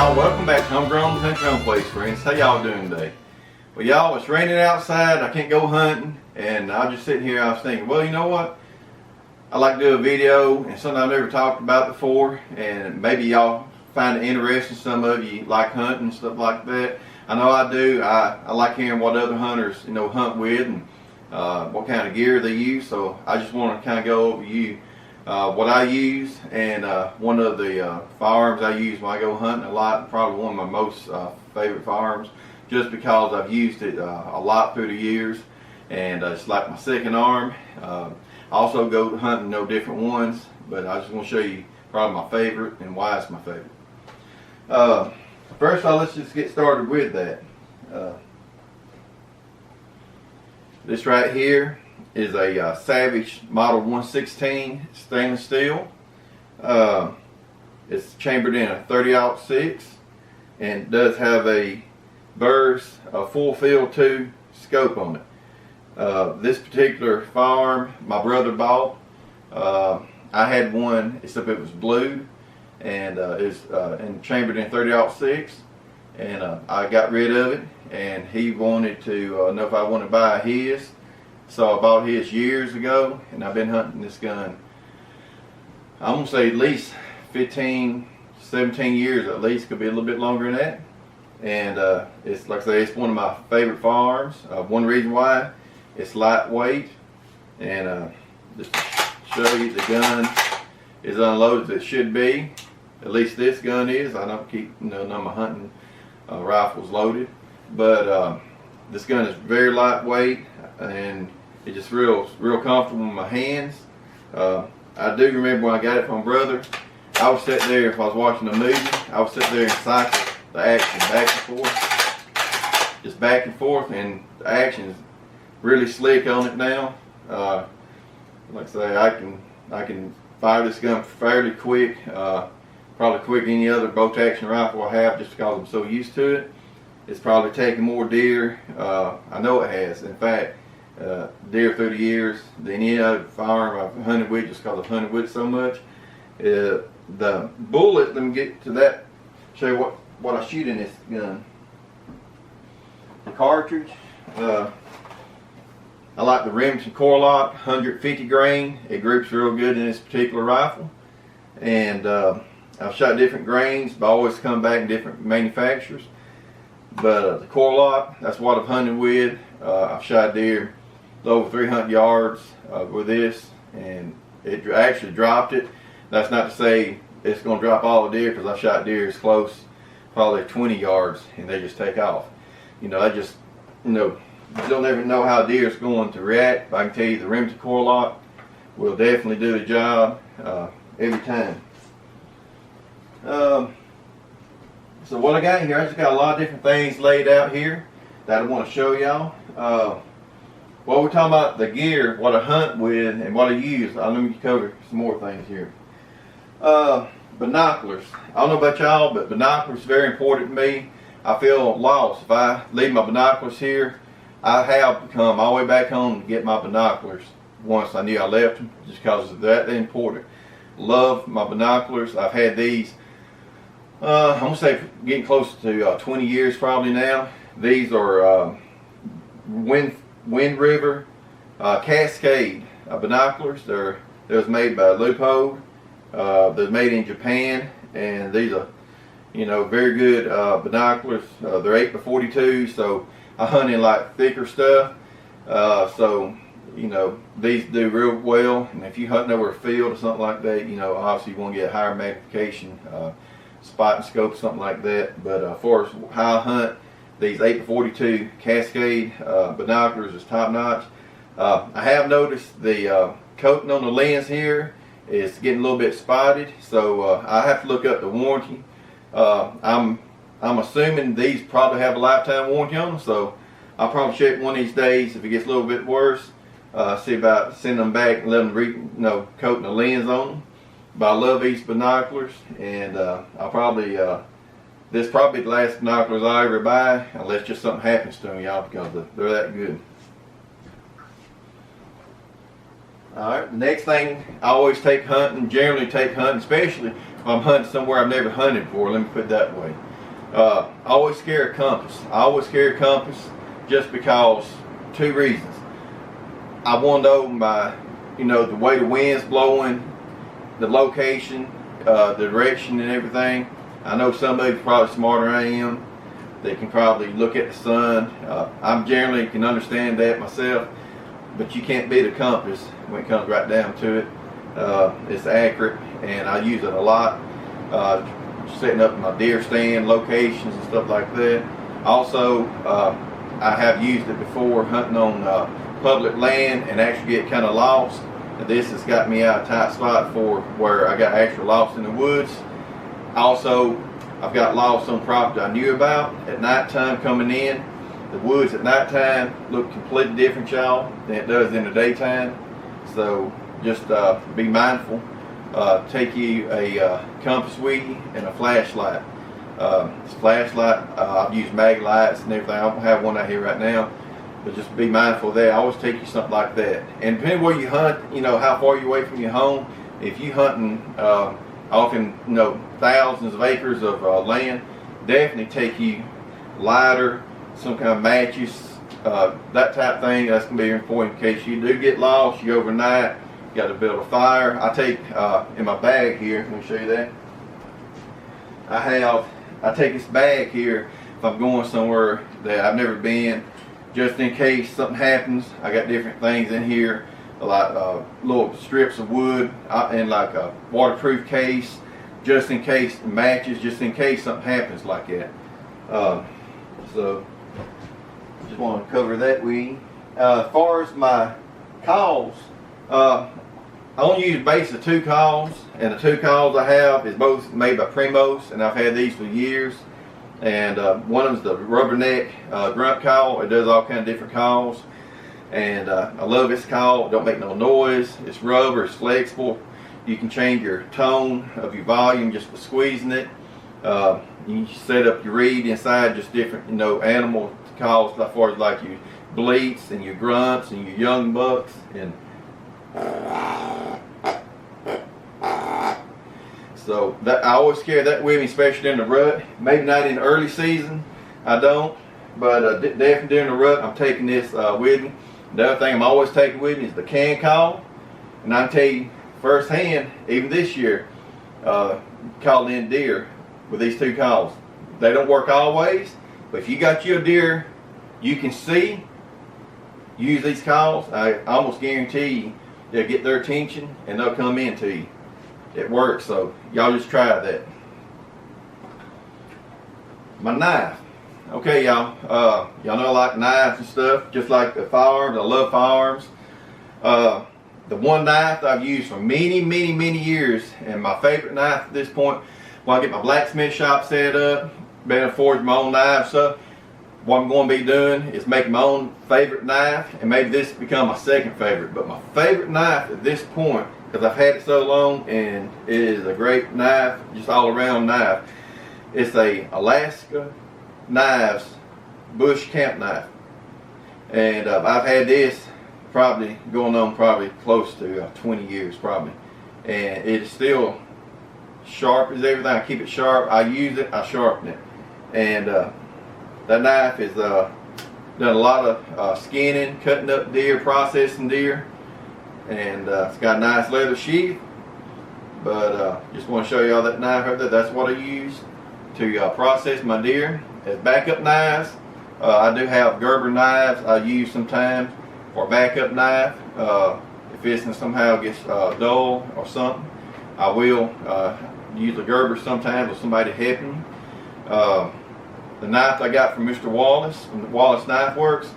y'all, welcome back to Homegrown Country Home Place, friends. How y'all doing today? Well, y'all, it's raining outside, I can't go hunting, and I was just sitting here, I was thinking, well, you know what? I like to do a video, and something I've never talked about before, and maybe y'all find it interesting. Some of you like hunting and stuff like that. I know I do. I like hearing what other hunters, hunt with, and what kind of gear they use, so I just want to kind of go over what I use, and one of the firearms I use when I go hunting a lot, probably one of my most favorite firearms, just because I've used it a lot through the years, and it's like my second arm. I also go hunting different ones, but I just want to show you probably my favorite and why it's my favorite. First of all, let's just get started with that. This right here is a Savage Model 116 stainless steel. It's chambered in a 30-06 and does have a Burris full field 2 scope on it. This particular firearm my brother bought. I had one, except it was blue, and it's chambered in 30-06, and I got rid of it, and he wanted to know if I wanted to buy his. So I bought his years ago, and I've been hunting this gun, I'm going to say at least 15, 17 years at least, could be a little bit longer than that. And it's, like I say, it's one of my favorite firearms. One reason why, it's lightweight, and just to show you, the gun is unloaded as it should be. At least this gun is. I don't keep none of my hunting rifles loaded, but this gun is very lightweight, and it's just real comfortable in my hands. I do remember when I got it from my brother, I would sit there, if I was watching a movie, I would sit there and cycle the action back and forth, just back and forth, and the action is really slick on it now. Like I say, I can fire this gun fairly quick, probably quicker than any other bolt action rifle I have, just because I'm so used to it. It's probably taken more deer, I know it has, in fact, deer through the years than any other firearm I've hunted with, just because I've hunted with it so much. The bullet, let me get to that, show you what I shoot in this gun. The cartridge, I like the Remington Core-Lokt 150 grain. It groups real good in this particular rifle, and I've shot different grains, but I always come back in different manufacturers. But the Core-Lokt, that's what I've hunted with. I've shot deer over 300 yards with this, and it actually dropped it. That's not to say it's going to drop all the deer, because I've shot deer as close, probably 20 yards, and they just take off. I just, you'll never know how deer is going to react, but I can tell you the Remington Core-Lokt will definitely do the job every time. So what I got here, I just got a lot of different things laid out here that I want to show y'all. While we're talking about the gear, what I hunt with and what I use, let me cover some more things here. Binoculars. I don't know about y'all, but binoculars are very important to me. I feel lost if I leave my binoculars here. I have to come all the way back home to get my binoculars once I knew I left them, just because they're that important. Love my binoculars. I've had these, I'm going to say getting close to 20 years probably now. These are Wind River Cascade binoculars. They was made by Leupold. They're made in Japan, and these are, very good binoculars. They're 8x42, so I hunt in like thicker stuff. So these do real well. And if you hunt over a field or something like that, obviously you want to get a higher magnification spot and scope, something like that. But as far as how I hunt, these 8x42 Cascade binoculars is top notch. I have noticed the coating on the lens here is getting a little bit spotted, so I have to look up the warranty. I'm assuming these probably have a lifetime warranty on them, so I'll probably check one of these days. If it gets a little bit worse, see about sending them back and letting them coating the lens on them. But I love these binoculars, and I'll probably this is probably the last binoculars I ever buy, unless just something happens to them, y'all, because they're that good. Alright, the next thing I always take hunting, generally take hunting, especially if I'm hunting somewhere I've never hunted before, let me put it that way. I always carry a compass. I always carry a compass just because 2 reasons. I want to know my, the way the wind's blowing, the location, the direction and everything. I know somebody's probably smarter than I am. They can probably look at the sun. I generally can understand that myself, but you can't beat a compass when it comes right down to it. It's accurate, and I use it a lot. Setting up my deer stand locations and stuff like that. Also, I have used it before hunting on public land and actually get kind of lost. And this has got me out of a tight spot for where I got actually lost in the woods. Also, I've got lost on property I knew about at nighttime coming in. The woods at nighttime look completely different, y'all, than it does in the daytime. So just be mindful. Take you a compass with you and a flashlight. I've used mag lights and everything. I don't have one out here right now, but just be mindful of that. I always take you something like that. And depending where you hunt, how far you're away from your home. If you hunting often, thousands of acres of land, definitely take you lighter, some kind of matches, that type of thing. That's gonna be important in case you do get lost. You overnight. Got to build a fire. I take in my bag here. Let me show you that. I take this bag here if I'm going somewhere that I've never been, just in case something happens. I got different things in here, like little strips of wood and like a waterproof case, just in case matches, just in case something happens like that. So just want to cover that with you. As far as my calls. I only use basically 2 calls, and the 2 calls I have is both made by Primos, and I've had these for years. And one of them's the rubberneck grunt call. It does all kind of different calls, and I love this call. It don't make no noise. It's rubber. It's flexible. You can change your tone of your volume just by squeezing it. You can set up your reed inside just different, animal calls as far as like your bleats and your grunts and your young bucks and. So that I always carry that with me, especially in the rut. Maybe not in the early season, I don't, but definitely during the rut, I'm taking this with me. The other thing I'm always taking with me is the can call, and I tell you firsthand, even this year, calling in deer with these 2 calls. They don't work always, but if you got your deer you can see, use these calls. I almost guarantee you they'll get their attention and they'll come in to you. It works, so y'all just try that. My knife. Okay, y'all. Y'all know I like knives and stuff, just like the firearms. I love firearms. The one knife that I've used for many, many, many years, and my favorite knife at this point, when I get my blacksmith shop set up, being able to forge my own knives up, what I'm going to be doing is making my own favorite knife, and maybe this become my second favorite. But my favorite knife at this point, because I've had it so long, and it is a great knife, just all around knife. It's a Alaska Knives bush camp knife, and I've had this probably going on close to 20 years probably, and it's still sharp as everything. I keep it sharp. I use it. I sharpen it, and that knife has done a lot of skinning, cutting up deer, processing deer, and it's got a nice leather sheath. But just want to show y'all that knife right there. That's what I use to process my deer. As backup knives, I do have Gerber knives I use sometimes for a backup knife. If it's somehow gets dull or something, I will use a Gerber sometimes with somebody helping me. The knife I got from Mr. Wallace from Wallace Knife Works,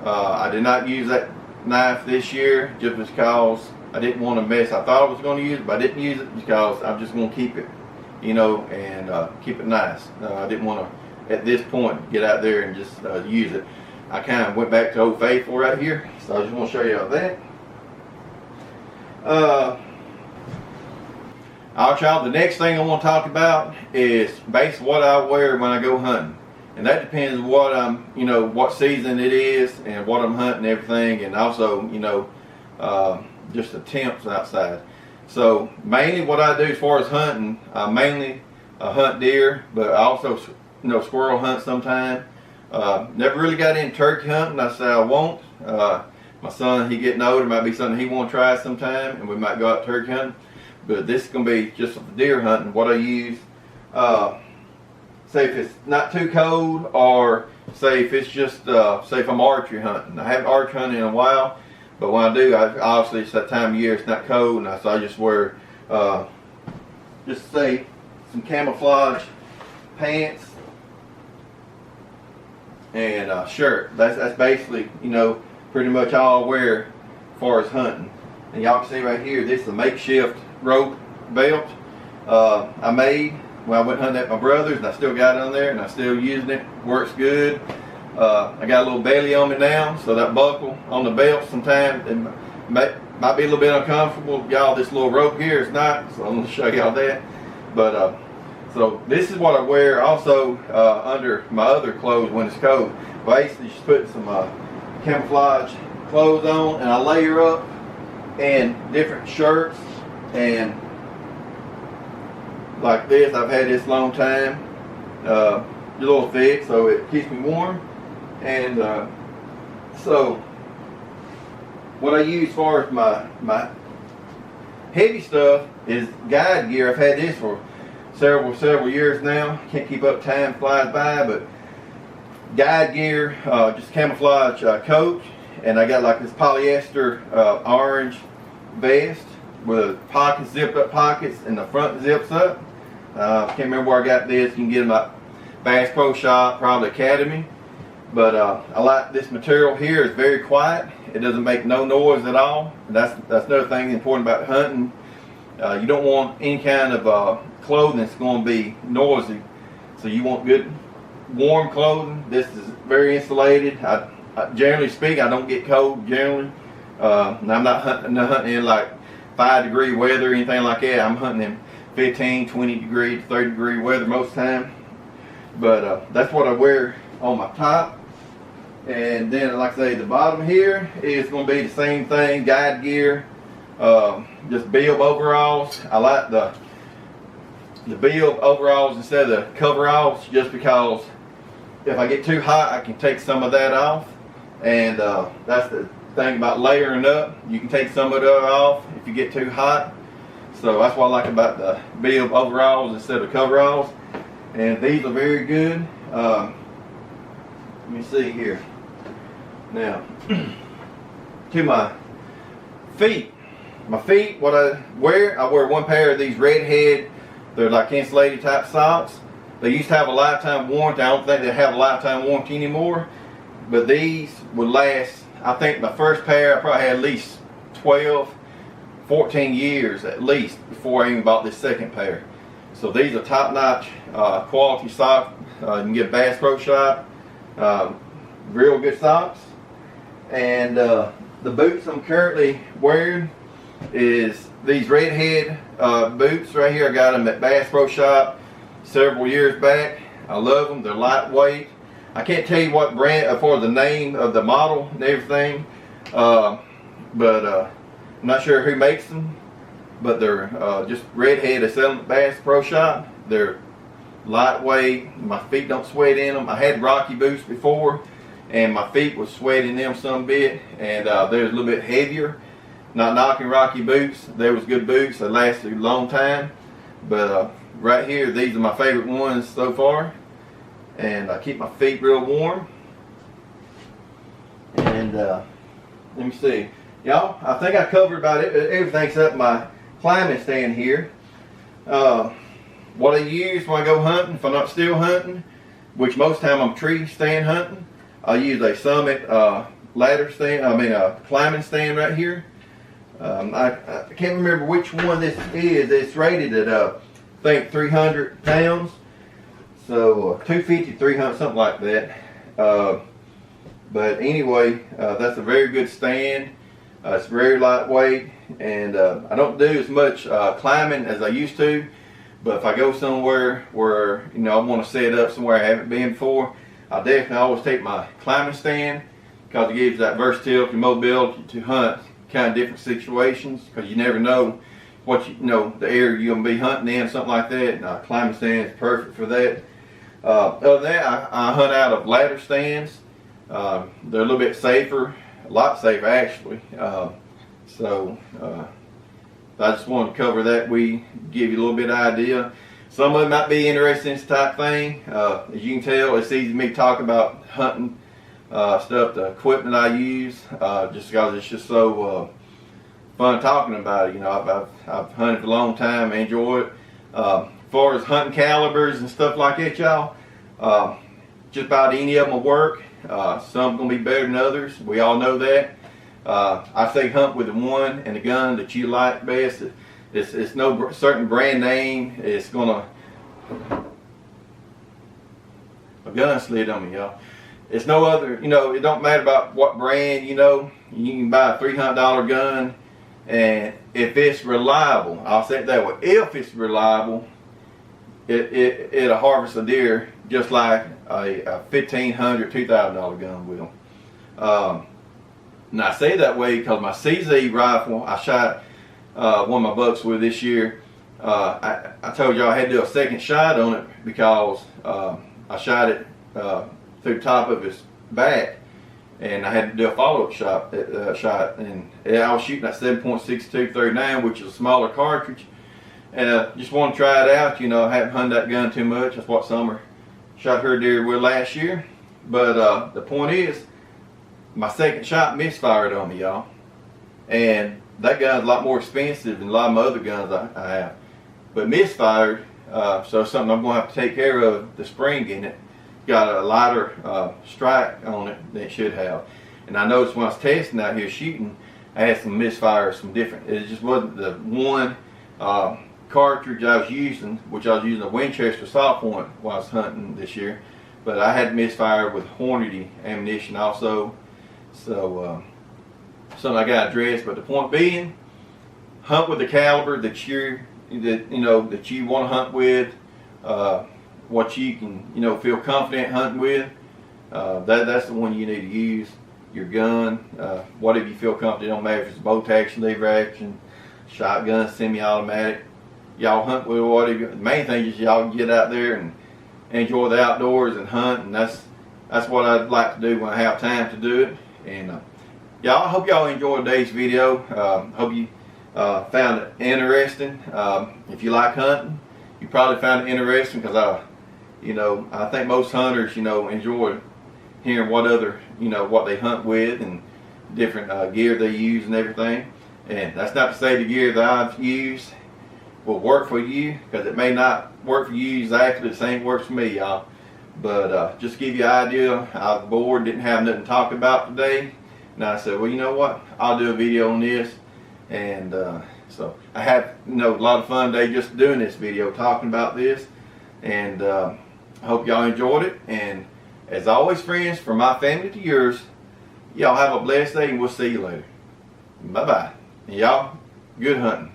I did not use that knife this year just because I didn't want to mess. I thought I was going to use it, but I didn't use it because I'm just going to keep it, and keep it nice. I didn't want to, at this point, get out there and just use it. I kind of went back to Old Faithful right here, so I just want to show you all that. Alright, y'all, the next thing I want to talk about is basically what I wear when I go hunting. And that depends on what I'm, what season it is and what I'm hunting and everything, and also, just the temps outside. So mainly what I do as far as hunting, I mainly hunt deer, but I also squirrel hunt sometime. Never really got into turkey hunting. I say I won't. My son, he getting older, might be something he want to try sometime, and we might go out turkey hunting. But this is going to be just for deer hunting. What I use, say if it's not too cold, or say if it's just, say if I'm archery hunting. I haven't archery hunted in a while, but when I do, obviously it's that time of year, it's not cold, and so I just wear, just say some camouflage pants and a shirt. That's basically, pretty much all I wear as far as hunting. And y'all can see right here, this is a makeshift rope belt I made when I went hunting at my brother's, and I still got it on there, and I'm still using it. Works good. I got a little belly on me now, so that buckle on the belt sometimes it might be a little bit uncomfortable. Y'all, this little rope here is not, so I'm going to show y'all that. But so this is what I wear also under my other clothes when it's cold. Basically, just put some camouflage clothes on, and I layer up and different shirts and like this. I've had this a long time, a little thick, so it keeps me warm. And so what I use as far as my heavy stuff is guide gear. I've had this for several years now. Can't keep up, time flies by. But guide gear, just camouflage coat, and I got like this polyester orange vest with pockets, zipped up pockets, and the front zips up. Can't remember where I got this. You can get them at Bass Pro Shop, probably Academy. But I like this material here. It's very quiet. It doesn't make no noise at all. That's another thing important about hunting. You don't want any kind of clothing that's going to be noisy. So you want good warm clothing. This is very insulated. I generally speaking, I don't get cold generally. And I'm not hunting in like 5-degree weather or anything like that. I'm hunting in 15, 20 degree, 30 degree weather most of the time. But that's what I wear on my top. And then, like I say, the bottom here is going to be the same thing, guide gear, just Bill overalls. I like the Bill overalls instead of the coveralls, just because if I get too hot, I can take some of that off. And that's the thing about layering up. You can take some of that off if you get too hot. So that's what I like about the Bill overalls instead of coveralls. And these are very good. Let me see here. Now, to my feet. What I wear one pair of these Redhead. They're like insulated type socks. They used to have a lifetime warranty. I don't think they have a lifetime warranty anymore. But these would last, I think my first pair, I probably had at least 12, 14 years at least before I even bought this second pair. So these are top-notch quality socks. You can get Bass Pro Shop. Real good socks. And the boots I'm currently wearing is these Redhead boots right here. I got them at Bass Pro Shop several years back. I love them. They're lightweight. I can't tell you what brand for the name of the model and everything, but I'm not sure who makes them. But they're just Redhead. They sell them at Bass Pro Shop. They're lightweight. My feet don't sweat in them. I had Rocky boots before, and my feet was sweating them some bit, and they're a little bit heavier. Not knocking Rocky boots. They was good boots. They lasted a long time. But right here, these are my favorite ones so far. And I keep my feet real warm. And let me see. Y'all, I think I covered about it. Everything except my climbing stand here. What I use when I go hunting, if I'm not still hunting, which most time I'm tree stand hunting, I use a Summit ladder stand, climbing stand right here. I can't remember which one this is. It's rated at I think 300 pounds. So 250, 300, something like that. But anyway, that's a very good stand. It's very lightweight, and I don't do as much climbing as I used to. But if I go somewhere where I want to set up somewhere I haven't been before, I definitely always take my climbing stand, because it gives that versatility, mobility to hunt kind of different situations, because you never know what the area you're gonna be hunting in, something like that. And climbing stand is perfect for that. Other than that, I hunt out of ladder stands. They're a little bit safer, a lot safer actually. So I just wanted to cover that. We give you a little bit of idea. Some of them might be interested in this type thing. As you can tell, it's easy for me to talk about hunting stuff, the equipment I use, just because it's just so fun talking about it. You know, I've hunted for a long time, I enjoy it. As far as hunting calibers and stuff like that, y'all, just about any of them will work. Some gonna be better than others. We all know that. I say hunt with the one and the gun that you like best. It's no certain brand name. It's gonna. A gun slid on me, y'all. It's no other. You know, it don't matter about what brand. You know, you can buy a $300 gun, and if it's reliable, I'll say it that way. If it's reliable, it'll harvest a deer just like a $1,500, $2,000 gun will. And I say that way because my CZ rifle I shot one of my bucks with this year. I told y'all I had to do a second shot on it because I shot it through the top of his back, and I had to do a follow-up shot. And I was shooting at 7.62 39, which is a smaller cartridge. And just want to try it out. You know, I haven't hunted that gun too much. That's what Summer shot her deer with last year. But the point is, my second shot misfired on me, y'all. And that gun's a lot more expensive than a lot of my other guns I have. But misfired, so it's something I'm going to have to take care of the spring in it. Got a lighter strike on it than it should have. And I noticed when I was testing out here shooting, I had some misfires, some different. It just wasn't the one cartridge I was using, which I was using a Winchester Soft Point while I was hunting this year. But I had misfire with Hornady ammunition also. So something I got addressed. But the point being, hunt with the caliber that you want to hunt with, what you can feel confident hunting with. That's the one you need to use. Your gun, whatever you feel confident. It don't matter if it's bolt action, lever action, shotgun, semi-automatic. Y'all hunt with whatever. The main thing is y'all get out there and enjoy the outdoors and hunt, and that's what I'd like to do when I have time to do it. And y'all, I hope y'all enjoyed today's video. Hope you found it interesting. If you like hunting, you probably found it interesting because I think most hunters enjoy hearing what they hunt with and different gear they use and everything. And that's not to say the gear that I've used will work for you, because it may not work for you exactly the same works for me, y'all. But just to give you an idea, I was bored, didn't have nothing to talk about today, and I said, well, you know what, I'll do a video on this. And so I had a lot of fun today just doing this video, talking about this. And I hope y'all enjoyed it. And as always, friends, from my family to yours, y'all have a blessed day, and we'll see you later. Bye bye. And y'all, good hunting.